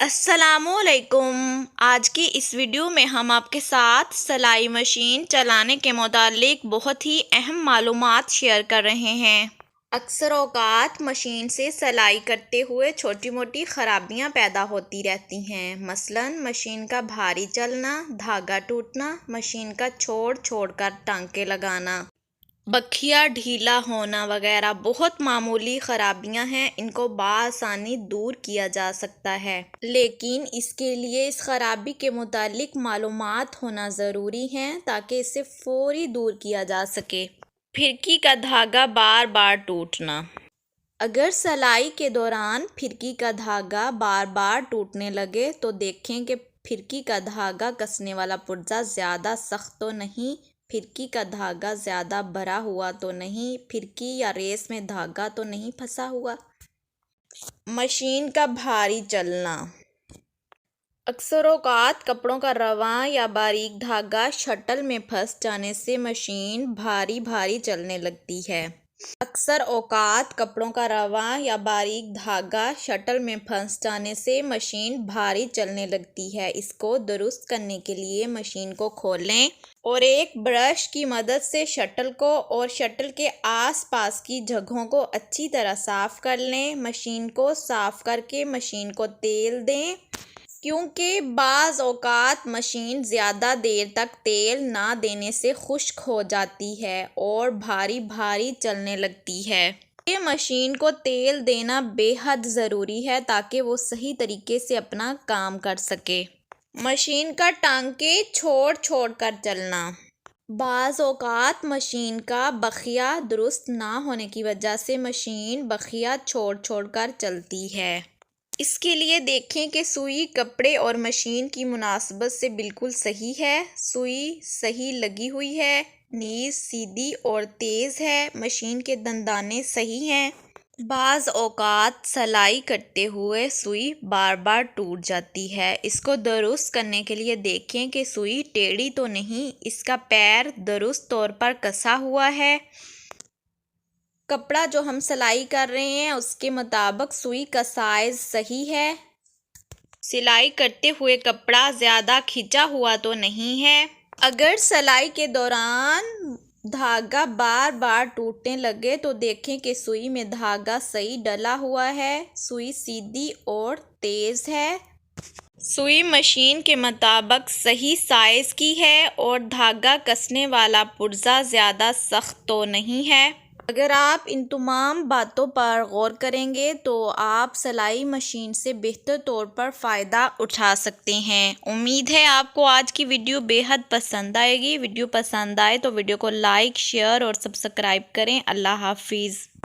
السلام علیکم۔ آج کی اس ویڈیو میں ہم آپ کے ساتھ سلائی مشین چلانے کے متعلق بہت ہی اہم معلومات شیئر کر رہے ہیں۔ اکثر اوقات مشین سے سلائی کرتے ہوئے چھوٹی موٹی خرابیاں پیدا ہوتی رہتی ہیں، مثلاً مشین کا بھاری چلنا، دھاگا ٹوٹنا، مشین کا چھوڑ چھوڑ کر ٹانکے لگانا، بکھیا ڈھیلا ہونا وغیرہ بہت معمولی خرابیاں ہیں۔ ان کو بآسانی دور کیا جا سکتا ہے، لیکن اس کے لیے اس خرابی کے متعلق معلومات ہونا ضروری ہے تاکہ اسے فوری دور کیا جا سکے۔ پھرکی کا دھاگا بار بار ٹوٹنا۔ اگر سلائی کے دوران پھرکی کا دھاگا بار بار ٹوٹنے لگے تو دیکھیں کہ پھرکی کا دھاگا کسنے والا پرزہ زیادہ سخت تو نہیں، پھرکی کا دھاگا زیادہ بھرا ہوا تو نہیں، پھرکی یا ریس میں دھاگا تو نہیں پھنسا ہوا۔ مشین کا بھاری چلنا۔ اکثر اوقات کپڑوں کا رواں یا باریک دھاگا شٹل میں پھنس جانے سے مشین بھاری بھاری چلنے لگتی ہے۔ اکثر اوقات کپڑوں کا رواں یا باریک دھاگا شٹل میں پھنس جانے سے مشین بھاری چلنے لگتی ہے۔ اس کو درست کرنے کے لیے مشین کو کھولیں اور ایک برش کی مدد سے شٹل کو اور شٹل کے آس پاس کی جگہوں کو اچھی طرح صاف کر لیں۔ مشین کو صاف کر کے مشین کو تیل دیں، کیونکہ بعض اوقات مشین زیادہ دیر تک تیل نہ دینے سے خشک ہو جاتی ہے اور بھاری بھاری چلنے لگتی ہے۔ یہ مشین کو تیل دینا بے حد ضروری ہے تاکہ وہ صحیح طریقے سے اپنا کام کر سکے۔ مشین کا ٹانکے چھوڑ چھوڑ کر چلنا۔ بعض اوقات مشین کا بخیا درست نہ ہونے کی وجہ سے مشین بخیا چھوڑ چھوڑ کر چلتی ہے۔ اس کے لیے دیکھیں کہ سوئی کپڑے اور مشین کی مناسبت سے بالکل صحیح ہے، سوئی صحیح لگی ہوئی ہے، نیز سیدھی اور تیز ہے، مشین کے دندانے صحیح ہیں۔ بعض اوقات سلائی کرتے ہوئے سوئی بار بار ٹوٹ جاتی ہے۔ اس کو درست کرنے کے لیے دیکھیں کہ سوئی ٹیڑھی تو نہیں، اس کا پیر درست طور پر کسا ہوا ہے۔ کپڑا جو ہم سلائی کر رہے ہیں اس کے مطابق سوئی کا سائز صحیح ہے۔ سلائی کرتے ہوئے کپڑا زیادہ کھنچا ہوا تو نہیں ہے۔ اگر سلائی کے دوران دھاگا بار بار ٹوٹنے لگے تو دیکھیں کہ سوئی میں دھاگا صحیح ڈلا ہوا ہے، سوئی سیدھی اور تیز ہے، سوئی مشین کے مطابق صحیح سائز کی ہے اور دھاگا کسنے والا پرزہ زیادہ سخت تو نہیں ہے۔ اگر آپ ان تمام باتوں پر غور کریں گے تو آپ سلائی مشین سے بہتر طور پر فائدہ اٹھا سکتے ہیں۔ امید ہے آپ کو آج کی ویڈیو بے حد پسند آئے گی۔ ویڈیو پسند آئے تو ویڈیو کو لائک، شیئر اور سبسکرائب کریں۔ اللہ حافظ۔